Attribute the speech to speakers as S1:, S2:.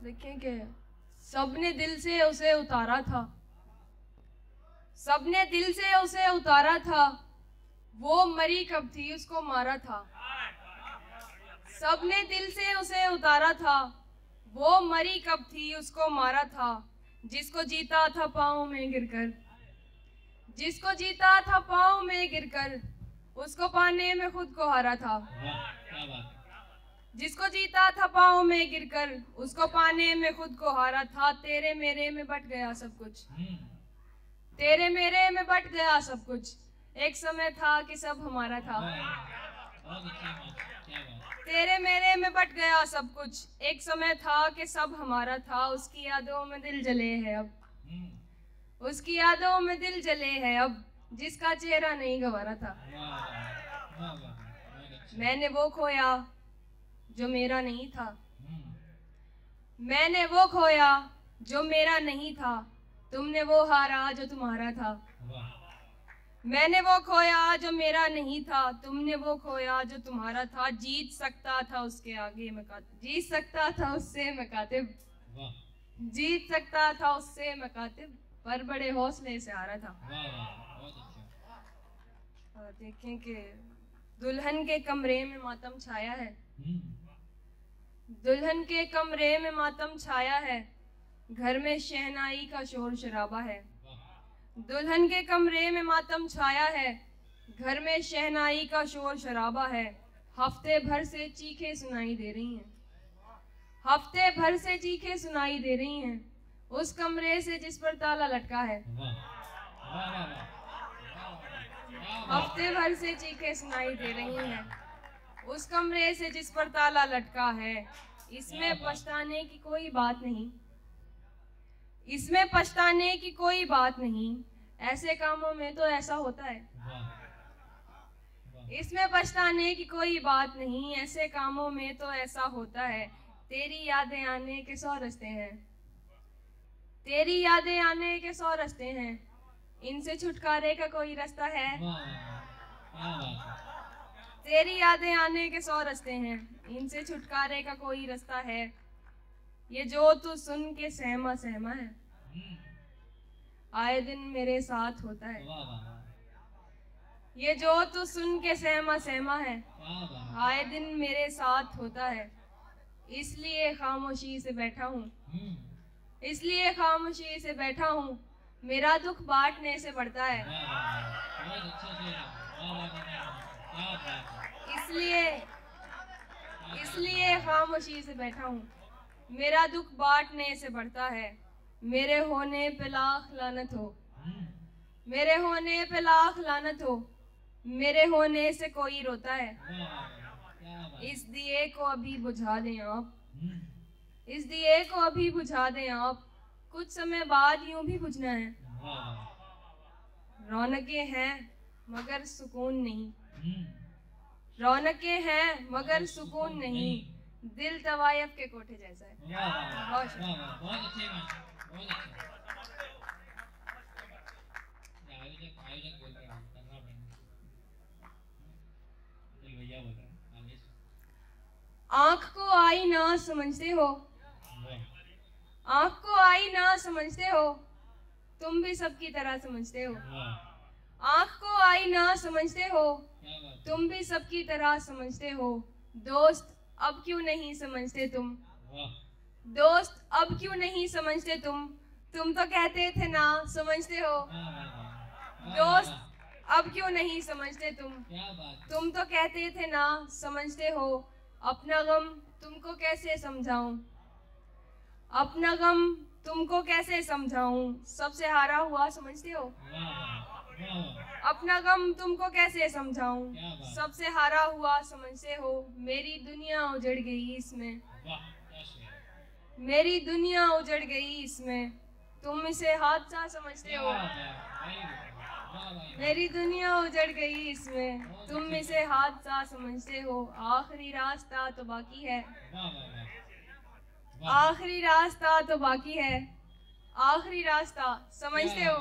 S1: देखें कि सबने दिल से उसे उतारा था, सबने दिल से उसे उतारा था, वो मरी कब थी उसको मारा था। सबने दिल से उसे उतारा था, वो मरी कब थी उसको मारा था। जिसको जीता था पाँव में गिरकर, जिसको जीता था पाँव में गिरकर, उसको पाने में खुद को हारा था। जिसको जीता था पाँव में गिरकर, उसको पाने में खुद को हारा था। तेरे मेरे में बट गया सब कुछ, तेरे मेरे में बट गया सब कुछ, एक समय था कि सब हमारा था। तेरे मेरे में बट गया सब कुछ, एक समय था कि सब हमारा था। उसकी यादों में दिल जले है अब, उसकी यादों में दिल जले है अब, जिसका चेहरा नहीं गंवारा था। मैंने वो खोया जो मेरा नहीं था, मैंने वो खोया जो मेरा नहीं था, तुमने वो हारा जो तुम्हारा था। मैंने वो खोया जो मेरा नहीं था, तुमने वो खोया जो तुम्हारा था। जीत सकता था उसके आगे मैं कातिब, जीत सकता था उससे मैं कातिब, जीत सकता था उससे मैं कातिब, पर बड़े हौसले से हारा था। और देखें कि दुल्हन के कमरे में मातम छाया है, दुल्हन के कमरे में मातम छाया है, घर में शहनाई का शोर शराबा है। दुल्हन के कमरे में मातम छाया है, घर में शहनाई का शोर शराबा है। हफ्ते भर से चीखें सुनाई दे रही हैं, हफ्ते भर से चीखें सुनाई दे रही हैं, उस कमरे से जिस पर ताला लटका है। हफ्ते भर से चीखें सुनाई दे रही हैं, उस कमरे से जिस पर ताला लटका है। इसमें पछताने की कोई बात नहीं, इसमें पछताने की कोई बात नहीं, ऐसे कामों में तो ऐसा होता है। इसमें पछताने की कोई बात नहीं, ऐसे कामों में तो ऐसा होता है। तेरी यादें आने के 100 रास्ते हैं, तेरी यादें आने के 100 रास्ते हैं, इनसे छुटकारे का कोई रास्ता है। तेरी यादें आने के 100 रास्ते हैं, इनसे छुटकारे का कोई रास्ता है। ये जो तू सुन के सहमा सहमा है, आए दिन मेरे साथ होता है। ये जो तू सुन के सहमा सहमा है, आए दिन मेरे साथ होता है। इसलिए खामोशी से बैठा हूँ, इसलिए खामोशी से बैठा हूँ, मेरा दुख बांटने से बढ़ता है। इसलिए इसलिए खामोशी से बैठा हूँ, मेरा दुख बांटने से बढ़ता है। मेरे होने पे लाख लानत हो, मेरे होने पे लाख लानत हो, मेरे होने से कोई रोता है। इस दिए को अभी बुझा दें आप, इस दिए को अभी बुझा दें आप, कुछ समय बाद यूं भी बुझना है। रौनकें हैं मगर सुकून नहीं, रौनकें हैं मगर सुकून नहीं, दिल तवायफ के कोठे जैसा है। बहुत शुक्रिया।
S2: बहुत अच्छे, बहुत अच्छे। आयोजक आयोजक बोल रहे हैं, करना पड़ेगा। भैया बोल रहे हैं,
S1: आँख को आईना समझते हो, आँख को आईना समझते हो, तुम भी सबकी तरह समझते हो। आँख को आईना समझते हो, तुम भी सबकी तरह समझते हो। दोस्त अब क्यों नहीं समझते तुम, दोस्त अब क्यों नहीं समझते तुम तो कहते थे ना समझते हो। दोस्त अब क्यों नहीं समझते तुम तो कहते थे ना समझते हो। अपना गम तुमको कैसे समझाऊं, अपना गम तुमको कैसे समझाऊं, सबसे हारा हुआ समझते हो। अपना गम तुमको कैसे समझाऊं, सबसे हारा हुआ समझते हो। मेरी दुनिया उजड़ गई इसमें, मेरी दुनिया उजड़ गई इसमें, तुम इसे हादसा समझते हो। मेरी दुनिया उजड़ गई इसमें, तुम इसे हादसा समझते हो। आखिरी रास्ता तो बाकी है, आखिरी रास्ता तो बाकी है, आखिरी रास्ता समझते हो।